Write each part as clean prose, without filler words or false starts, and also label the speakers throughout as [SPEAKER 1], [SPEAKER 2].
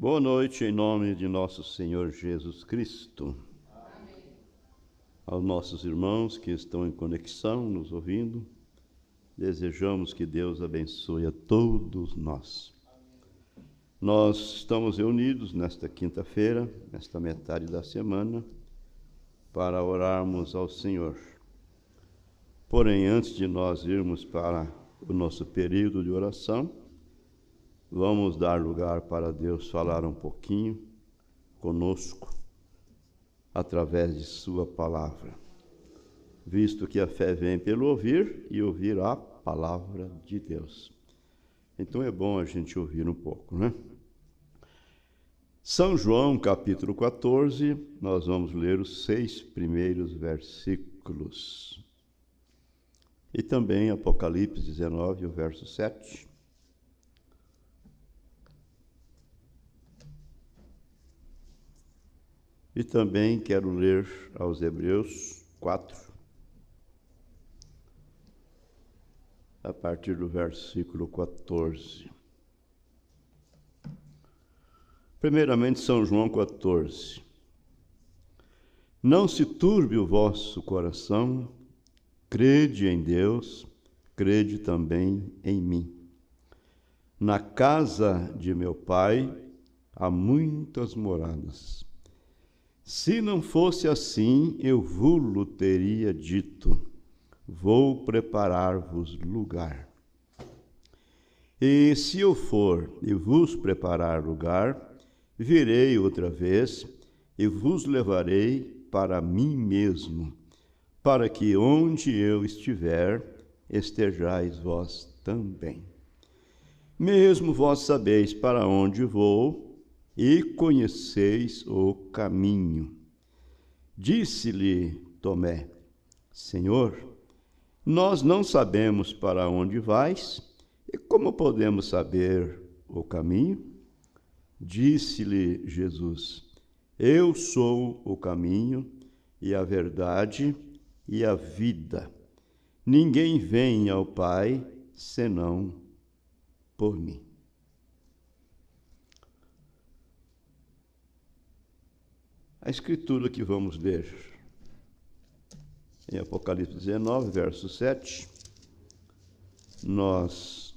[SPEAKER 1] Boa noite, em nome de nosso Senhor Jesus Cristo.
[SPEAKER 2] Amém.
[SPEAKER 1] Aos nossos irmãos que estão em conexão, nos ouvindo, desejamos que Deus abençoe a todos nós. Nós estamos reunidos nesta quinta-feira, nesta metade da semana, para orarmos ao Senhor. Porém, antes de nós irmos para o nosso período de oração, vamos dar lugar para Deus falar um pouquinho conosco, através de sua palavra. Visto que a fé vem pelo ouvir e ouvir a palavra de Deus. Então é bom a gente ouvir um pouco, né? São João, capítulo 14, nós vamos ler os 6 primeiros versículos. E também Apocalipse 19, o verso 7. E também quero ler aos Hebreus 4, a partir do versículo 14. Primeiramente, São João 14. Não se turbe o vosso coração, crede em Deus, crede também em mim. Na casa de meu Pai há muitas moradas. Se não fosse assim, eu vos teria dito, vou preparar-vos lugar. E se eu for e vos preparar lugar, virei outra vez e vos levarei para mim mesmo, para que onde eu estiver, estejais vós também. Mesmo vós sabeis para onde vou, e conheceis o caminho. Disse-lhe Tomé, Senhor, nós não sabemos para onde vais, e como podemos saber o caminho? Disse-lhe Jesus, eu sou o caminho e a verdade e a vida. Ninguém vem ao Pai senão por mim. A escritura que vamos ler em Apocalipse 19, verso 7, nós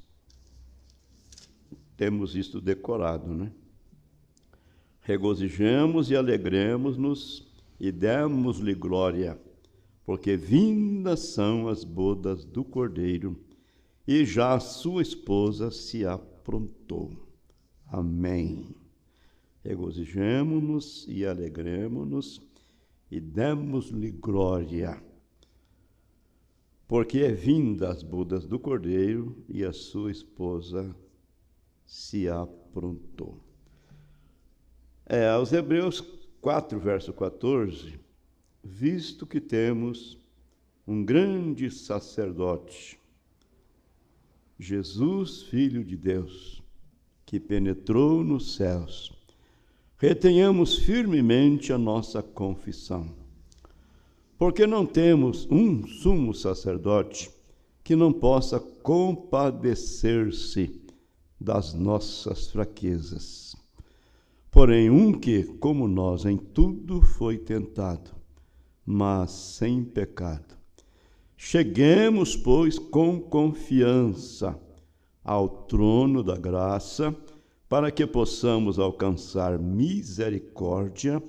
[SPEAKER 1] temos isto decorado, né? Regozijemos e alegremos-nos e demos-lhe glória, porque vindas são as bodas do Cordeiro, e já a sua esposa se aprontou. Amém. Regozijemo-nos e alegremo-nos e demos-lhe glória, porque é vinda as bodas do Cordeiro e a sua esposa se aprontou. Aos Hebreus 4, verso 14, visto que temos um grande sacerdote, Jesus, Filho de Deus, que penetrou nos céus, retenhamos firmemente a nossa confissão, porque não temos um sumo sacerdote que não possa compadecer-se das nossas fraquezas, porém um que, como nós, em tudo foi tentado, mas sem pecado. Cheguemos, pois, com confiança ao trono da graça, para que possamos alcançar misericórdia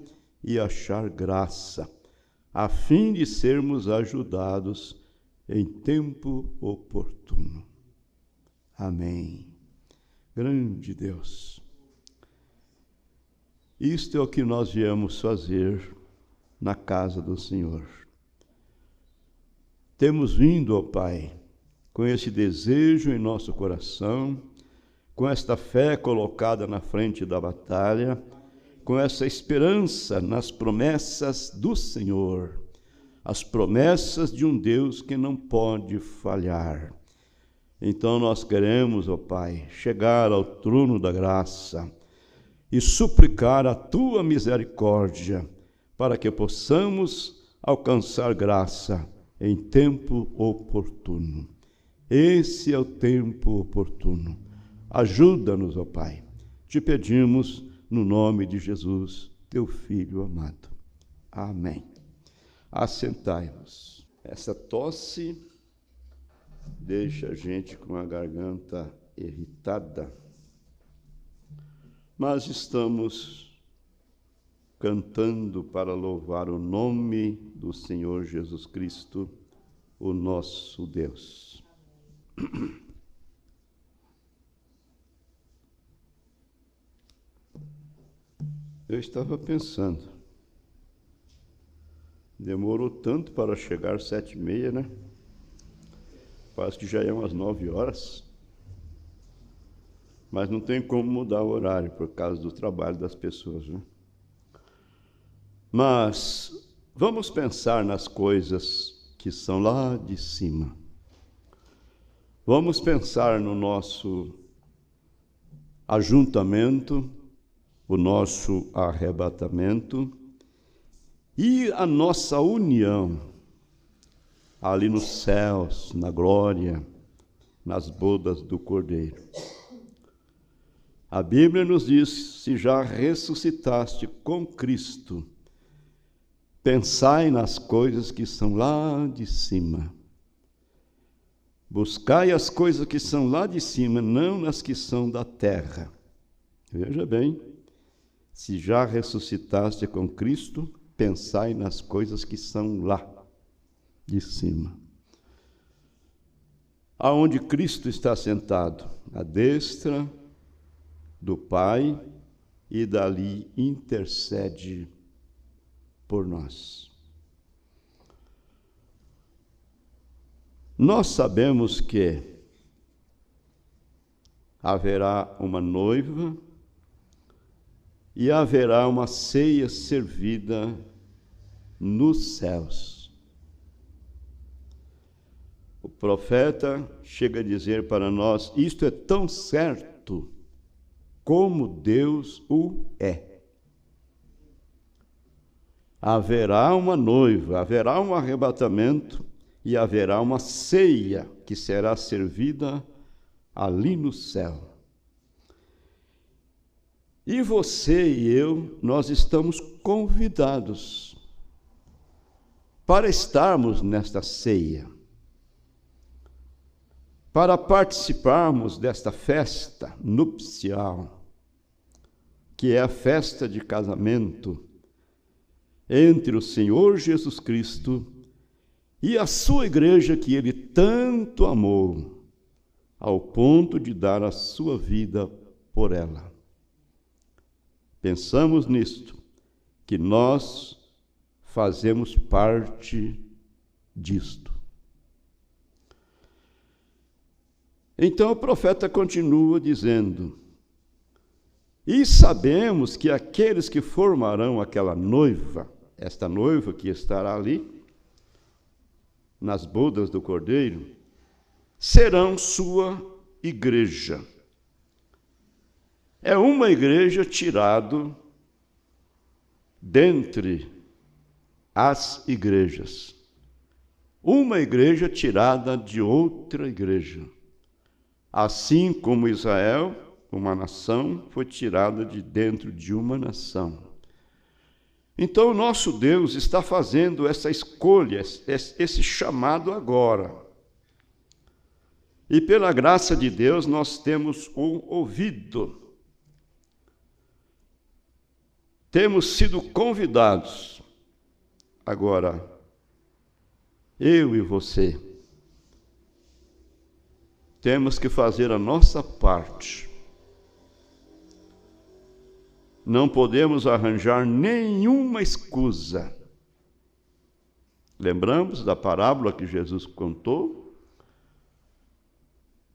[SPEAKER 1] e achar graça, a fim de sermos ajudados em tempo oportuno. Amém. Grande Deus. Isto é o que nós viemos fazer na casa do Senhor. Temos vindo, ó Pai, com esse desejo em nosso coração, com esta fé colocada na frente da batalha, com essa esperança nas promessas do Senhor, as promessas de um Deus que não pode falhar. Então nós queremos, ó Pai, chegar ao trono da graça e suplicar a Tua misericórdia, para que possamos alcançar graça em tempo oportuno. Esse é o tempo oportuno. Ajuda-nos, ó Pai. Te pedimos no nome de Jesus, teu Filho amado. Amém. Assentai-vos. Essa tosse deixa a gente com a garganta irritada, mas estamos cantando para louvar o nome do Senhor Jesus Cristo, o nosso Deus. Eu estava pensando, demorou tanto para chegar 7h30, né? Parece que já é umas 9 horas. Mas não tem como mudar o horário por causa do trabalho das pessoas, né? Mas vamos pensar nas coisas que são lá de cima. Vamos pensar no nosso ajuntamento, o nosso arrebatamento e a nossa união ali nos céus, na glória, nas bodas do Cordeiro. A Bíblia nos diz: se já ressuscitaste com Cristo, pensai nas coisas que são lá de cima. Buscai as coisas que são lá de cima, não nas que são da terra. Veja bem, se já ressuscitaste com Cristo, pensai nas coisas que são lá de cima. Aonde Cristo está sentado, à destra do Pai, e dali intercede por nós. Nós sabemos que haverá uma noiva e haverá uma ceia servida nos céus. O profeta chega a dizer para nós: isto é tão certo como Deus o é. Haverá uma noiva, haverá um arrebatamento e haverá uma ceia que será servida ali no céu. E você e eu, nós estamos convidados para estarmos nesta ceia, para participarmos desta festa nupcial, que é a festa de casamento entre o Senhor Jesus Cristo e a sua igreja, que ele tanto amou, ao ponto de dar a sua vida por ela. Pensamos nisto, que nós fazemos parte disto. Então o profeta continua dizendo: e sabemos que aqueles que formarão aquela noiva, esta noiva que estará ali, nas bodas do Cordeiro, serão sua igreja. É uma igreja tirado dentre as igrejas. Uma igreja tirada de outra igreja. Assim como Israel, uma nação, foi tirada de dentro de uma nação. Então o nosso Deus está fazendo essa escolha, esse chamado agora. E pela graça de Deus nós temos o ouvido. Temos sido convidados. Agora, eu e você, temos que fazer a nossa parte. Não podemos arranjar nenhuma escusa. Lembramos da parábola que Jesus contou?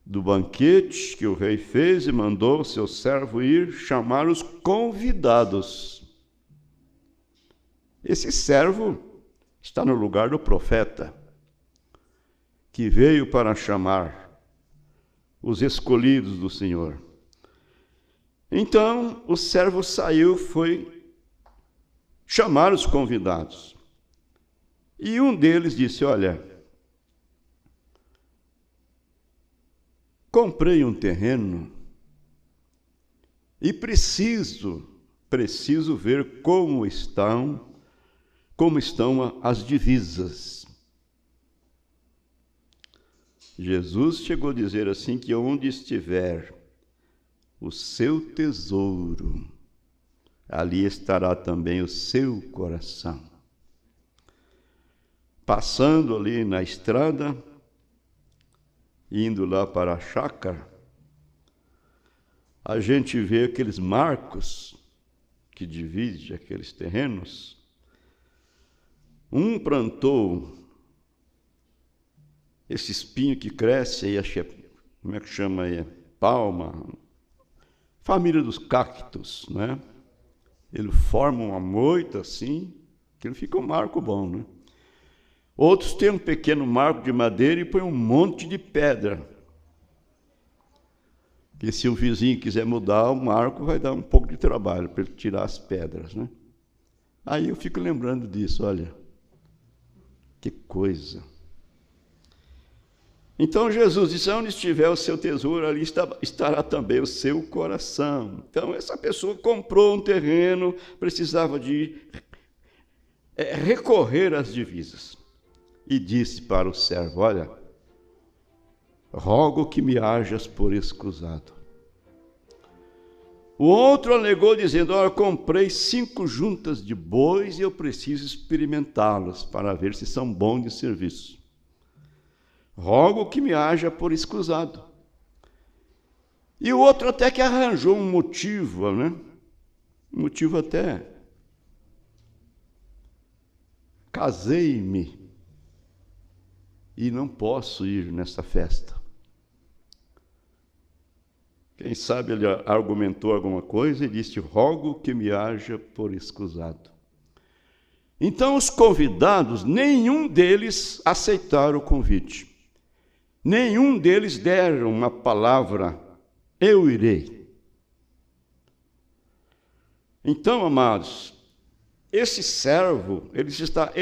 [SPEAKER 1] Do banquete que o rei fez e mandou seu servo ir chamar os convidados. Esse servo está no lugar do profeta, que veio para chamar os escolhidos do Senhor. Então, o servo saiu, foi chamar os convidados. E um deles disse: olha, comprei um terreno e preciso preciso ver como estão as divisas. Jesus chegou a dizer assim que onde estiver o seu tesouro, ali estará também o seu coração. Passando ali na estrada, indo lá para a chácara, a gente vê aqueles marcos que dividem aqueles terrenos. Um plantou esse espinho que cresce aí, acho que como é que chama aí? Palma, família dos cactos, né? Ele forma uma moita assim, que ele fica um marco bom, né? Outros têm um pequeno marco de madeira e põem um monte de pedra. Que se o vizinho quiser mudar o marco, vai dar um pouco de trabalho para ele tirar as pedras, né? Aí eu fico lembrando disso, olha, que coisa. Então Jesus disse, onde estiver o seu tesouro, ali estará também o seu coração. Então essa pessoa comprou um terreno, precisava de recorrer às divisas. E disse para o servo, olha, rogo que me hajas por escusado. O outro alegou dizendo, olha, comprei 5 juntas de bois e eu preciso experimentá-los para ver se são bons de serviço. Rogo que me haja por escusado. E o outro até que arranjou um motivo, né? Um motivo até. Casei-me e não posso ir nessa festa. Quem sabe ele argumentou alguma coisa e disse, rogo que me haja por escusado. Então os convidados, nenhum deles aceitaram o convite. Nenhum deles deram uma palavra, eu irei. Então, amados, esse servo, ele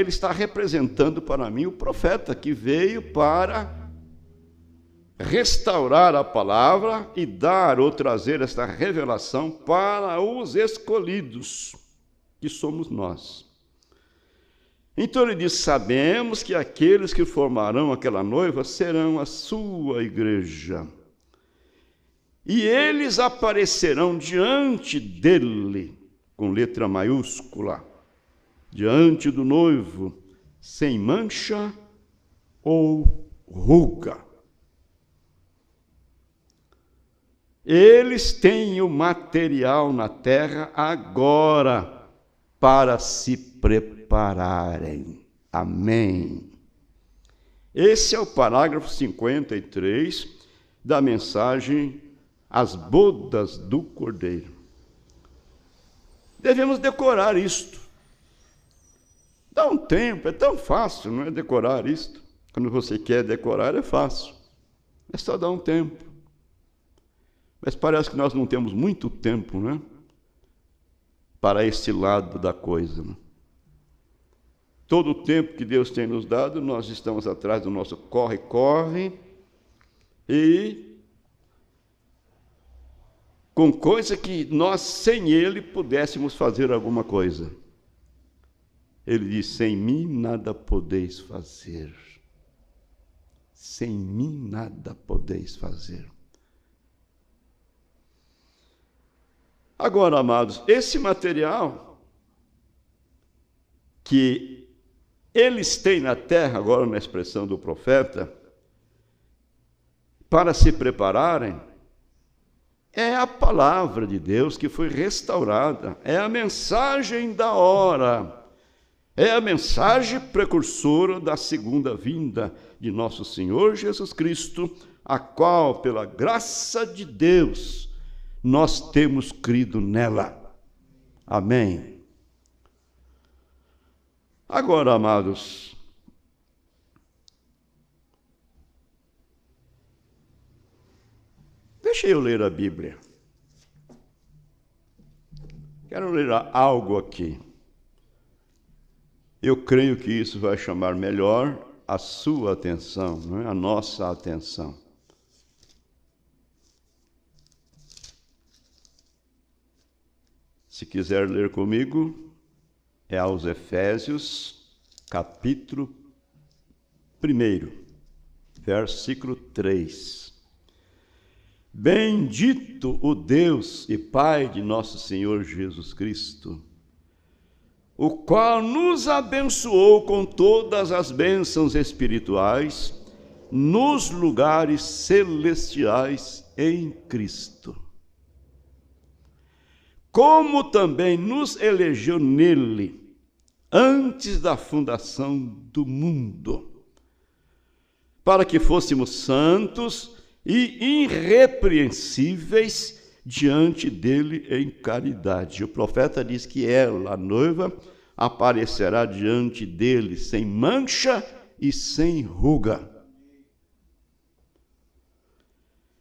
[SPEAKER 1] está representando para mim o profeta que veio para restaurar a palavra e dar ou trazer esta revelação para os escolhidos, que somos nós. Então ele diz, sabemos que aqueles que formarão aquela noiva serão a sua igreja. E eles aparecerão diante dele, com letra maiúscula, diante do noivo, sem mancha ou ruga. Eles têm o material na terra agora para se prepararem. Amém. Esse é o parágrafo 53 da mensagem As Bodas do Cordeiro. Devemos decorar isto. Dá um tempo, é tão fácil, não é decorar isto? Quando você quer decorar, é fácil. É só dar um tempo. Mas parece que nós não temos muito tempo, né? Para esse lado da coisa. Né? Todo o tempo que Deus tem nos dado, nós estamos atrás do nosso corre-corre e com coisa que nós, sem Ele, pudéssemos fazer alguma coisa. Ele diz, sem mim nada podeis fazer. Sem mim nada podeis fazer. Agora, amados, esse material que eles têm na terra, agora na expressão do profeta, para se prepararem, é a palavra de Deus que foi restaurada, é a mensagem da hora, é a mensagem precursora da segunda vinda de nosso Senhor Jesus Cristo, a qual, pela graça de Deus, nós temos crido nela. Amém. Agora, amados, deixa eu ler a Bíblia. Quero ler algo aqui. Eu creio que isso vai chamar melhor a sua atenção, não é? A nossa atenção. Se quiser ler comigo, é aos Efésios, capítulo 1, versículo 3. Bendito o Deus e Pai de nosso Senhor Jesus Cristo, o qual nos abençoou com todas as bênçãos espirituais nos lugares celestiais em Cristo. Como também nos elegeu nele, antes da fundação do mundo, para que fôssemos santos e irrepreensíveis diante dele em caridade. O profeta diz que ela, a noiva, aparecerá diante dele sem mancha e sem ruga.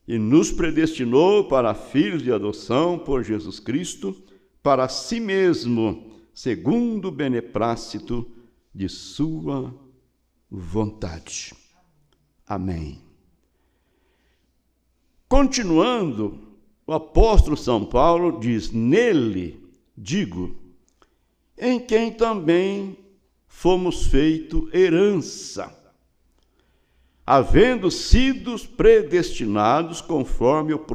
[SPEAKER 1] E nos predestinou para filhos de adoção por Jesus Cristo, para si mesmo, segundo o beneplácito de sua vontade. Amém. Continuando, o apóstolo São Paulo diz: nele, digo, em quem também fomos feito herança, havendo sido predestinados conforme o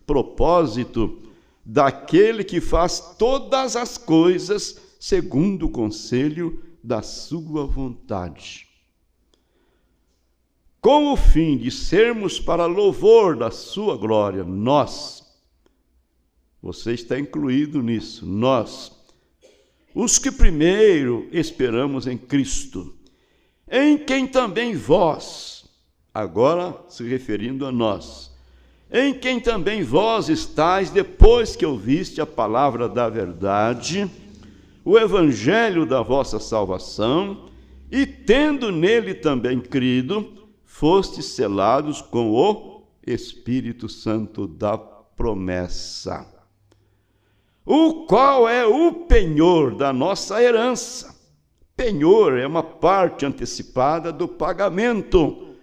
[SPEAKER 1] propósito daquele que faz todas as coisas segundo o conselho da sua vontade, com o fim de sermos para louvor da sua glória, você está incluído nisso, nós, os que primeiro esperamos em Cristo, em quem também vós, agora se referindo a nós, em quem também vós estáis depois que ouviste a palavra da verdade, o evangelho da vossa salvação, e tendo nele também crido, fostes selados com o Espírito Santo da promessa, o qual é o penhor da nossa herança. Penhor é uma parte antecipada do pagamento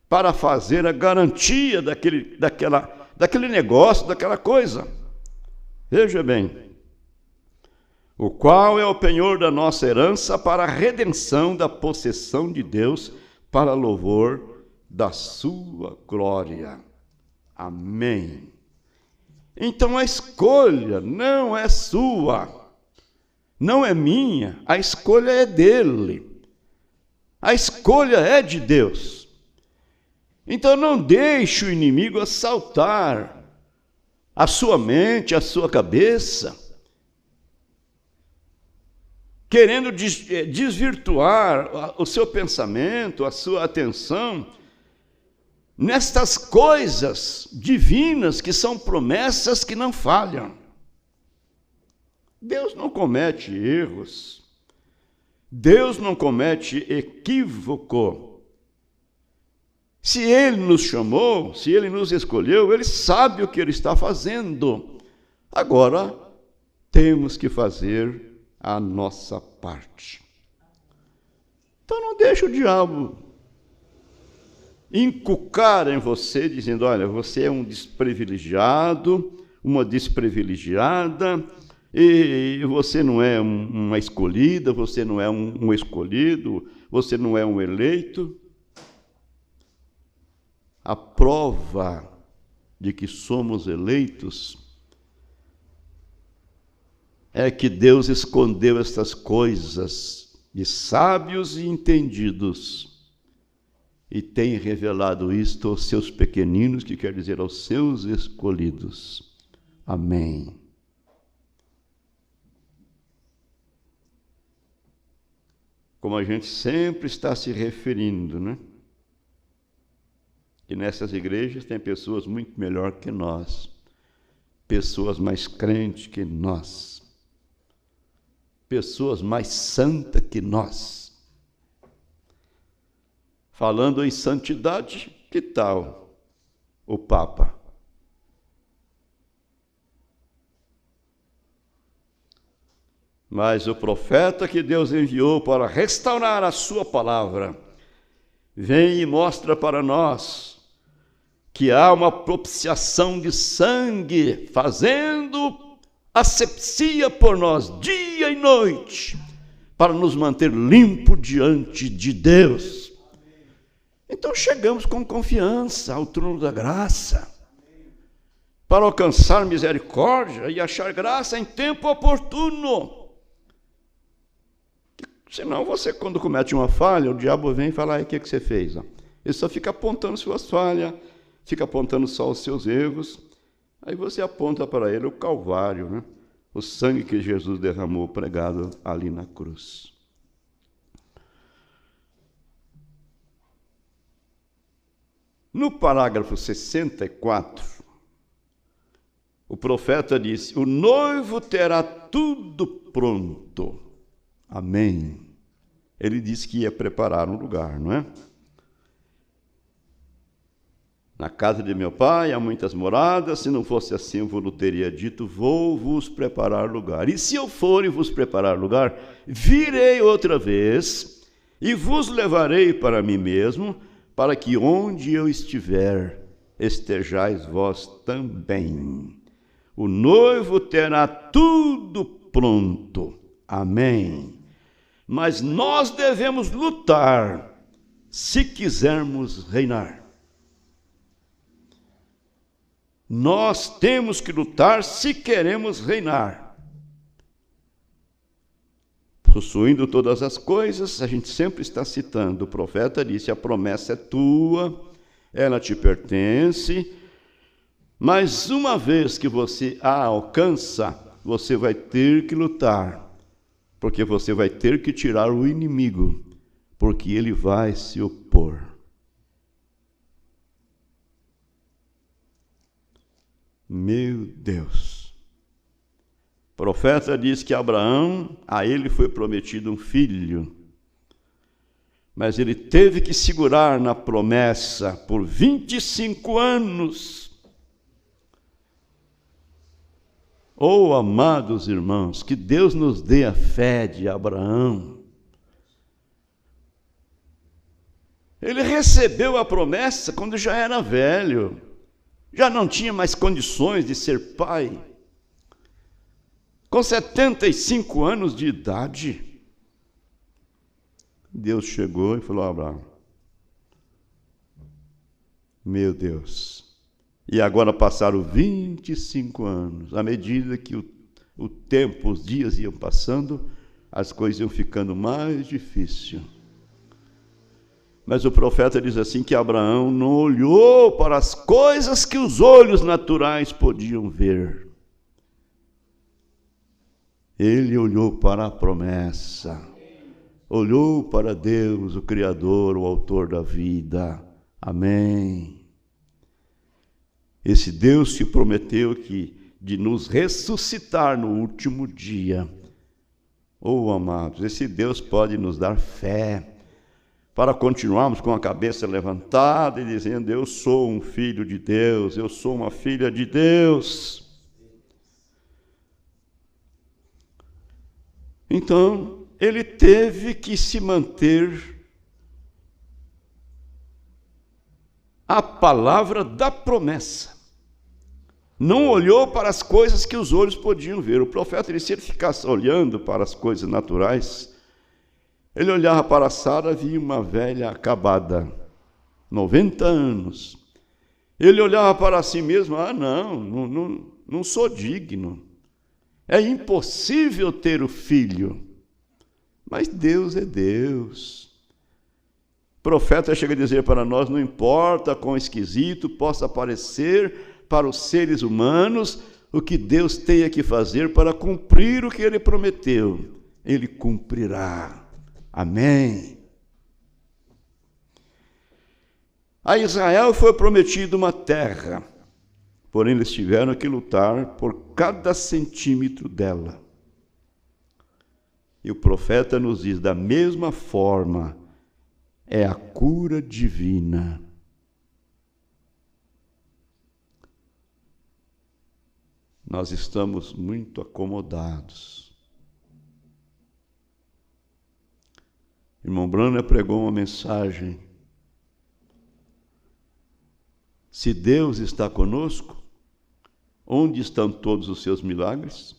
[SPEAKER 1] para fazer a garantia daquele negócio, daquela coisa. Veja bem, o qual é o penhor da nossa herança para a redenção da possessão de Deus, para louvor da sua glória. Amém. Então a escolha não é sua, não é minha, a escolha é dele. A escolha é de Deus. Então não deixe o inimigo assaltar a sua mente, a sua cabeça, querendo desvirtuar o seu pensamento, a sua atenção, nestas coisas divinas que são promessas que não falham. Deus não comete erros, Deus não comete equívoco. Se Ele nos chamou, se Ele nos escolheu, Ele sabe o que Ele está fazendo. Agora, temos que fazer a nossa parte. Então não deixe o diabo inculcar em você, dizendo: olha, você é um desprivilegiado, uma desprivilegiada, e você não é uma escolhida, você não é um escolhido, você não é um eleito. A prova de que somos eleitos é que Deus escondeu estas coisas de sábios e entendidos e tem revelado isto aos seus pequeninos, que quer dizer aos seus escolhidos. Amém. Como a gente sempre está se referindo, né? Que nessas igrejas tem pessoas muito melhor que nós, pessoas mais crentes que nós, pessoas mais santas que nós. Falando em santidade, que tal o Papa? Mas o profeta que Deus enviou para restaurar a sua palavra, vem e mostra para nós que há uma propiciação de sangue, fazendo asepsia por nós dia e noite, para nos manter limpo diante de Deus. Então chegamos com confiança ao trono da graça, para alcançar misericórdia e achar graça em tempo oportuno. Senão você, quando comete uma falha, o diabo vem e fala: o que você fez? Ele só fica apontando suas falhas, fica apontando só os seus erros. Aí você aponta para ele o Calvário, né? O sangue que Jesus derramou pregado ali na cruz. No parágrafo 64, o profeta disse: o noivo terá tudo pronto. Amém. Ele disse que ia preparar um lugar, não é? Na casa de meu pai há muitas moradas, se não fosse assim eu vos teria dito: vou vos preparar lugar. E se eu for e vos preparar lugar, virei outra vez e vos levarei para mim mesmo, para que onde eu estiver, estejais vós também. O noivo terá tudo pronto. Amém. Mas nós devemos lutar se quisermos reinar. Nós temos que lutar se queremos reinar. Possuindo todas as coisas, a gente sempre está citando, o profeta disse: a promessa é tua, ela te pertence, mas uma vez que você a alcança, você vai ter que lutar, porque você vai ter que tirar o inimigo, porque ele vai se opor. Meu Deus! O profeta diz que Abraão, a ele foi prometido um filho, mas ele teve que segurar na promessa por 25 anos. Oh, amados irmãos, que Deus nos dê a fé de Abraão. Ele recebeu a promessa quando já era velho, já não tinha mais condições de ser pai. Com 75 anos de idade, Deus chegou e falou: Abraão, meu Deus. E agora passaram 25 anos. À medida que o tempo, os dias iam passando, as coisas iam ficando mais difíceis. Mas o profeta diz assim que Abraão não olhou para as coisas que os olhos naturais podiam ver. Ele olhou para a promessa, olhou para Deus, o Criador, o autor da vida. Amém. Esse Deus te prometeu de nos ressuscitar no último dia. Oh, amados, esse Deus pode nos dar fé, para continuarmos com a cabeça levantada e dizendo: eu sou um filho de Deus, eu sou uma filha de Deus. Então, ele teve que se manter à palavra da promessa. Não olhou para as coisas que os olhos podiam ver. O profeta, se ele ficasse olhando para as coisas naturais, ele olhava para Sara, via uma velha acabada, 90 anos. Ele olhava para si mesmo: não sou digno. É impossível ter o filho. Mas Deus é Deus. O profeta chega a dizer para nós: não importa quão esquisito possa parecer para os seres humanos, o que Deus tenha que fazer para cumprir o que Ele prometeu, Ele cumprirá. Amém. A Israel foi prometida uma terra, porém eles tiveram que lutar por cada centímetro dela. E o profeta nos diz: da mesma forma, é a cura divina. Nós estamos muito acomodados. Irmão Brana pregou uma mensagem: se Deus está conosco, onde estão todos os seus milagres?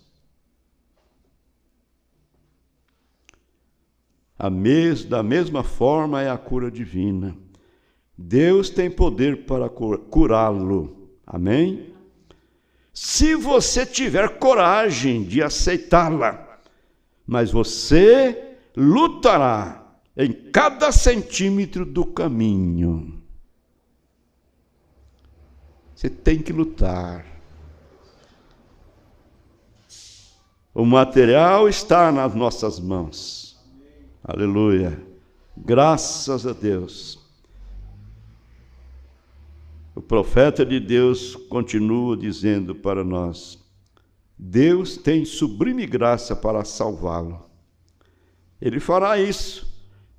[SPEAKER 1] Da mesma forma é a cura divina. Deus tem poder para curá-lo. Amém? Se você tiver coragem de aceitá-la, mas você lutará em cada centímetro do caminho. Você tem que lutar. O material está nas nossas mãos. Aleluia. Graças a Deus. O profeta de Deus continua dizendo para nós: Deus tem sublime graça para salvá-lo. Ele fará isso,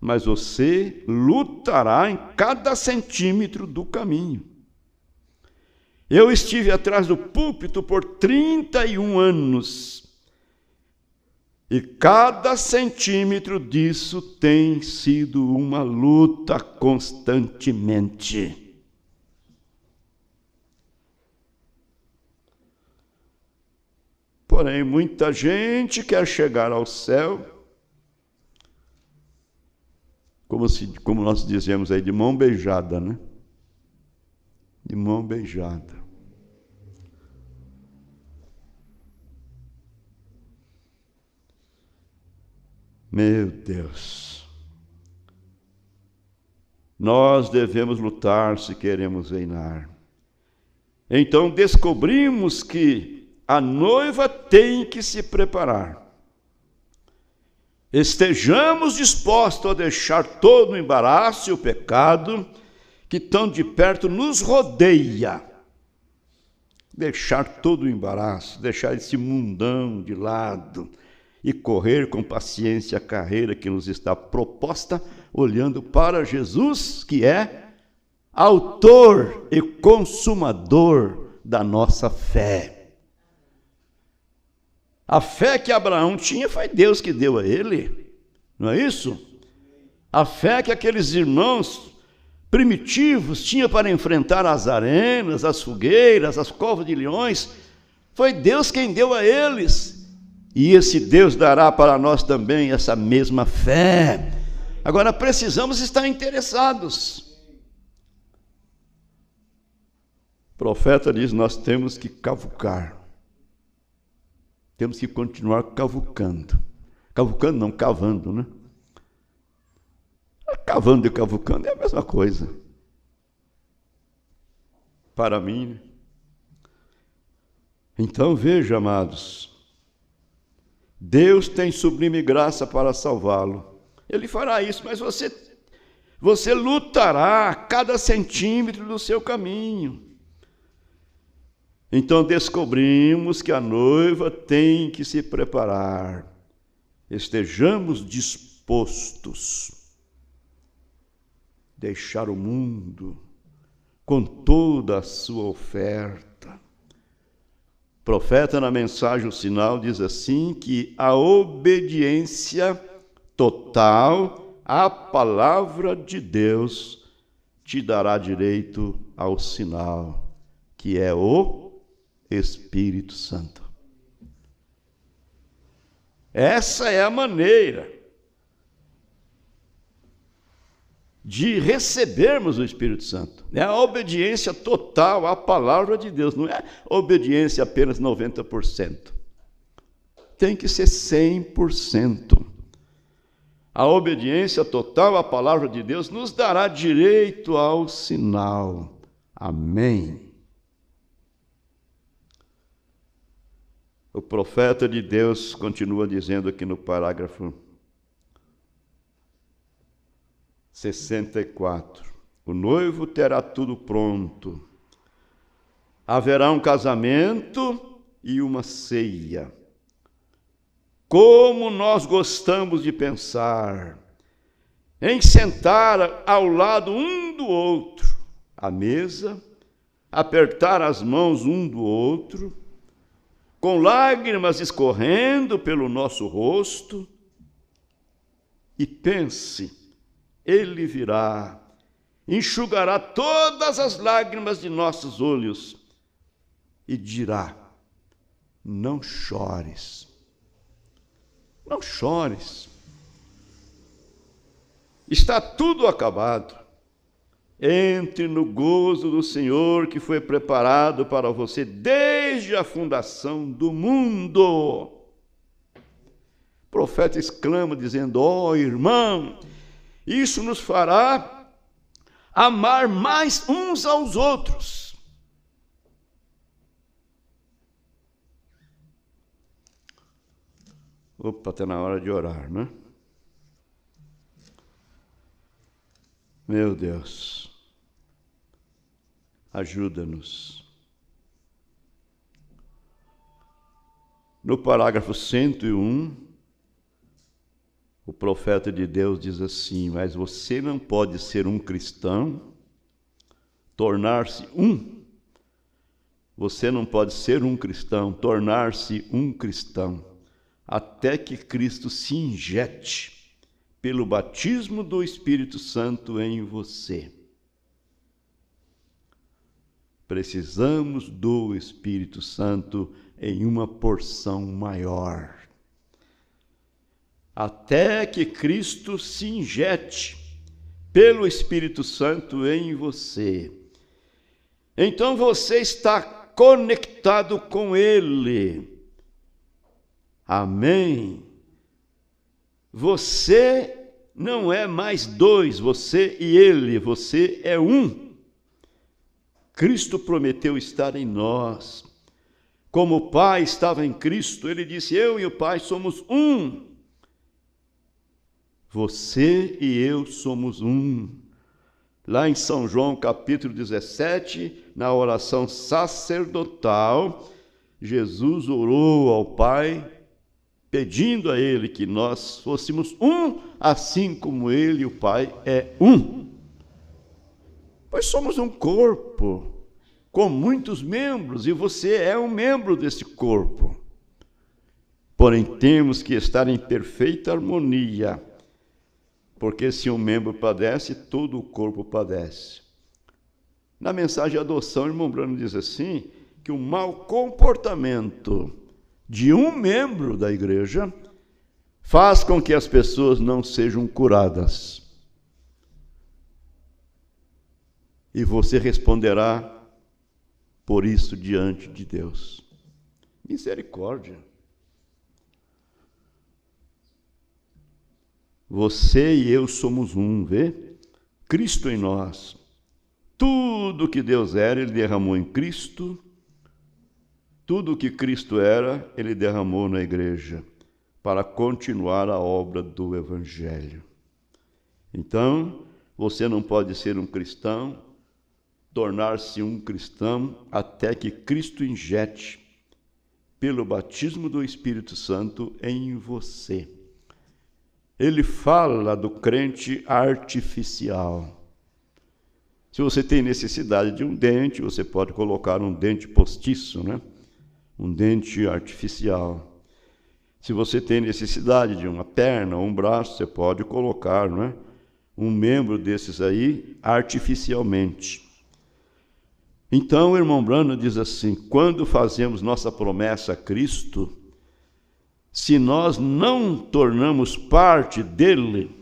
[SPEAKER 1] mas você lutará em cada centímetro do caminho. Eu estive atrás do púlpito por 31 anos, e cada centímetro disso tem sido uma luta constantemente. Porém, muita gente quer chegar ao céu, como nós dizemos aí, de mão beijada, né? De mão beijada. Meu Deus. Nós devemos lutar se queremos reinar. Então descobrimos que a noiva tem que se preparar. Estejamos dispostos a deixar todo o embaraço e o pecado que tão de perto nos rodeia. Deixar todo o embaraço, deixar esse mundão de lado e correr com paciência a carreira que nos está proposta, olhando para Jesus, que é autor e consumador da nossa fé. A fé que Abraão tinha foi Deus que deu a ele, não é isso? A fé que aqueles irmãos primitivos tinham para enfrentar as arenas, as fogueiras, as covas de leões, foi Deus quem deu a eles. E esse Deus dará para nós também essa mesma fé. Agora precisamos estar interessados. O profeta diz: nós temos que cavucar. Temos que continuar cavucando. Cavucando não, cavando, né? Cavando e cavucando é a mesma coisa. Para mim, né? Então veja, amados, Deus tem sublime graça para salvá-lo. Ele fará isso, mas você lutará a cada centímetro do seu caminho. Então descobrimos que a noiva tem que se preparar. Estejamos dispostos a deixar o mundo com toda a sua oferta. O profeta, na mensagem O Sinal, diz assim, que a obediência total à palavra de Deus te dará direito ao sinal, que é o Espírito Santo. Essa é a maneira de recebermos o Espírito Santo. É a obediência total à palavra de Deus, não é obediência apenas 90%. Tem que ser 100%. A obediência total à palavra de Deus nos dará direito ao sinal. Amém. O profeta de Deus continua dizendo aqui no parágrafo 64. O noivo terá tudo pronto. Haverá um casamento e uma ceia. Como nós gostamos de pensar em sentar ao lado um do outro, à mesa, apertar as mãos um do outro, com lágrimas escorrendo pelo nosso rosto, e pense, ele virá, enxugará todas as lágrimas de nossos olhos e dirá: não chores, não chores. Está tudo acabado. Entre no gozo do Senhor que foi preparado para você desde a fundação do mundo. O profeta exclama dizendo: ó irmão, isso nos fará amar mais uns aos outros. Opa, está na hora de orar, né? Meu Deus, ajuda-nos. No parágrafo 101, o profeta de Deus diz assim: mas você não pode ser um cristão, tornar-se um. Você não pode ser um cristão, tornar-se um cristão, até que Cristo se injete pelo batismo do Espírito Santo em você. Precisamos do Espírito Santo em uma porção maior. Até que Cristo se injete pelo Espírito Santo em você. Então você está conectado com Ele. Amém? Você não é mais dois, você e Ele, você é um. Cristo prometeu estar em nós. Como o Pai estava em Cristo, Ele disse: eu e o Pai somos um. Você e eu somos um. Lá em São João, capítulo 17, na oração sacerdotal, Jesus orou ao Pai, pedindo a Ele que nós fôssemos um, assim como Ele, o Pai, é um. Pois somos um corpo, com muitos membros, e você é um membro desse corpo. Porém, temos que estar em perfeita harmonia, porque se um membro padece, todo o corpo padece. Na mensagem de adoção, o irmão Brano diz assim, que o mau comportamento de um membro da igreja faz com que as pessoas não sejam curadas. E você responderá por isso diante de Deus. Misericórdia. Você e eu somos um, vê? Cristo em nós. Tudo que Deus era, Ele derramou em Cristo. Tudo o que Cristo era, Ele derramou na igreja, para continuar a obra do Evangelho. Então, você não pode ser um cristão, tornar-se um cristão, até que Cristo injete, pelo batismo do Espírito Santo, em você. Ele fala do crente artificial. Se você tem necessidade de um dente, você pode colocar um dente postiço, né? Um dente artificial. Se você tem necessidade de uma perna ou um braço, você pode colocar, não é? Um membro desses aí artificialmente. Então, o irmão Brano diz assim: quando fazemos nossa promessa a Cristo, se nós não tornamos parte dele,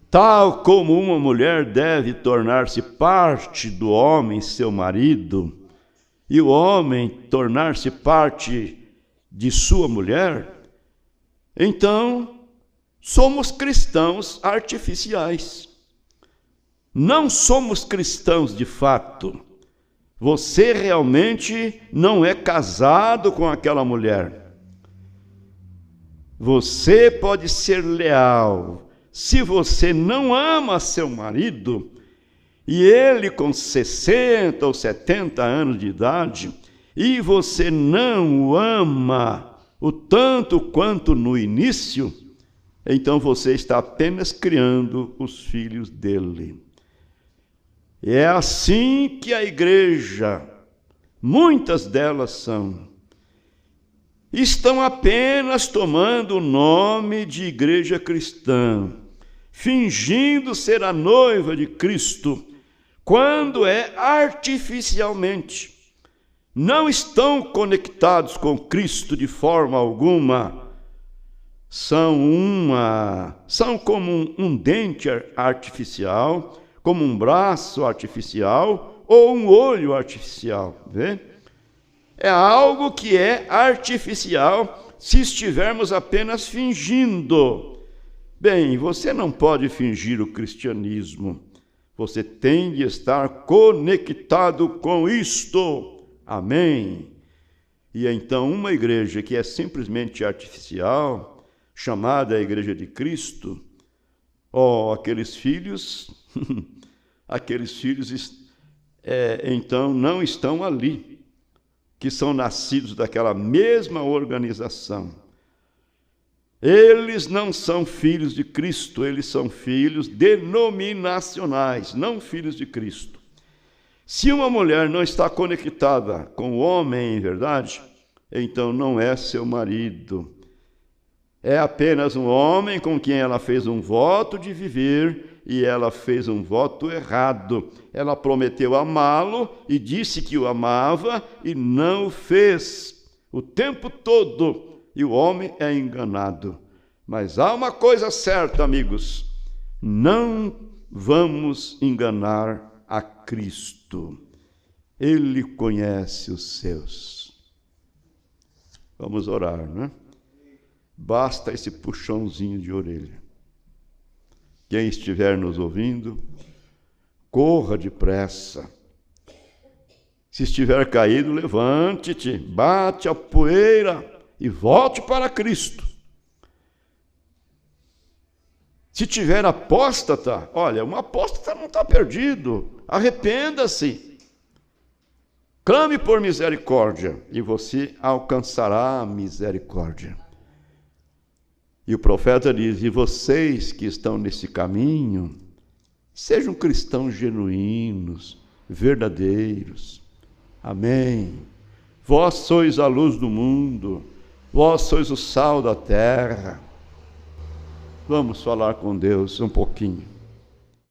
[SPEAKER 1] tal como uma mulher deve tornar-se parte do homem, seu marido, e o homem tornar-se parte de sua mulher, então somos cristãos artificiais. Não somos cristãos de fato. Você realmente não é casado com aquela mulher. Você pode ser leal. Se você não ama seu marido, e ele com 60 ou 70 anos de idade, e você não o ama o tanto quanto no início, então você está apenas criando os filhos dele. E é assim que a igreja, muitas delas estão apenas tomando o nome de igreja cristã, fingindo ser a noiva de Cristo, quando é artificialmente. Não estão conectados com Cristo de forma alguma. são como um dente artificial, como um braço artificial ou um olho artificial, vê? É algo que é artificial se estivermos apenas fingindo. Bem, você não pode fingir o cristianismo. Você tem de estar conectado com isto. Amém? E então uma igreja que é simplesmente artificial, chamada a Igreja de Cristo, aqueles filhos, então não estão ali, que são nascidos daquela mesma organização. Eles não são filhos de Cristo, eles são filhos denominacionais, não filhos de Cristo. Se uma mulher não está conectada com o homem em verdade, então não é seu marido. É apenas um homem com quem ela fez um voto de viver e ela fez um voto errado. Ela prometeu amá-lo e disse que o amava e não o fez o tempo todo. E o homem é enganado. Mas há uma coisa certa, amigos: não vamos enganar a Cristo. Ele conhece os seus. Vamos orar, né? Basta esse puxãozinho de orelha. Quem estiver nos ouvindo, corra depressa. Se estiver caído, levante-te, bate a poeira e volte para Cristo. Se tiver apóstata, olha, um apóstata não está perdido. Arrependa-se. Clame por misericórdia e você alcançará a misericórdia. E o profeta diz: e vocês que estão nesse caminho, sejam cristãos genuínos, verdadeiros. Amém. Vós sois a luz do mundo, vós sois o sal da terra. Vamos falar com Deus um pouquinho.